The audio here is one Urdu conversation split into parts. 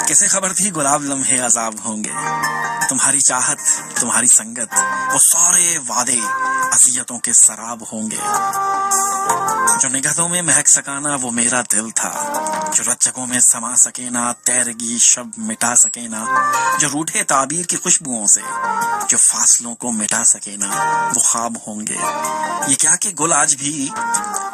کیسے خبر تھی گلاب لمحے عذاب ہوں گے، تمہاری چاہت تمہاری سنگت وہ سارے وعدے اذیتوں کے سراب ہوں گے، جو نگہتوں میں مہک سکانا وہ میرا دل تھا، جو رچکوں میں سما سکے نا تیرگی شب مٹا سکے نا، جو روٹھے تعبیر کی خوشبوؤں سے جو فاصلوں کو مٹا سکے نا وہ خواب ہوں گے۔ یہ کیا کہ گل آج بھی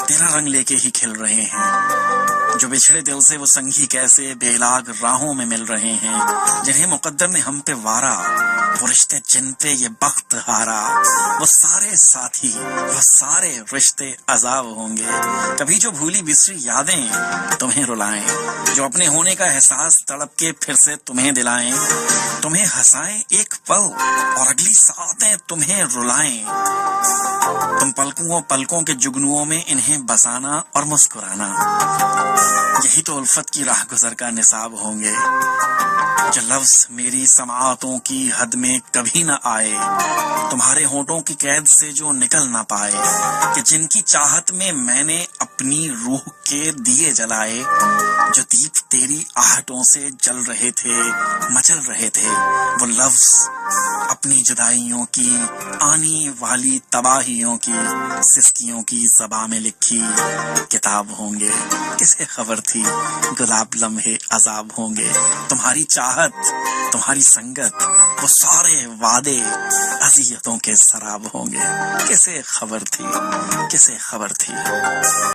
تیرا رنگ لے کے ہی کھل رہے ہیں، جو بچھڑے دل سے وہ سنگھی کیسے بے لاگ راہوں میں مل رہے ہیں، جنہیں مقدر نے ہم پہ وارا، وہ رشتے جن پہ یہ بخت ہارا، وہ سارے ساتھی وہ سارے رشتے عذاب ہوں گے۔ کبھی جو بھولی بسری یادیں تمہیں رلائیں، جو اپنے ہونے کا احساس تڑپ کے پھر سے تمہیں دلائیں، تمہیں ہنسائیں ایک پل اور اگلی ساتیں تمہیں رلائیں، تم پلکوں کے جگنوؤں میں انہیں بسانا اور مسکرانا، یہی تو الفت کی راہ گزر کا نصاب ہوں گے۔ جو لفظ میری سماعتوں کی حد میں کبھی نہ آئے، تمہارے ہونٹوں کی قید سے جو نکل نہ پائے، کہ جن کی چاہت میں میں نے اپنی روح کے دیے جلائے، جو دیپ تیری آہٹوں سے جل رہے تھے مچل رہے تھے، وہ لفظ اپنی جدائیوں کی آنے والی تباہیوں کی سستیوں کی زباں میں لکھی کتاب ہوں گے۔ کسے خبر تھی گلاب لمحے عذاب ہوں گے، تمہاری چاہت تمہاری سنگت وہ سارے وعدے اذیتوں کے سراب ہوں گے۔ کسے خبر تھی، کسے خبر تھی۔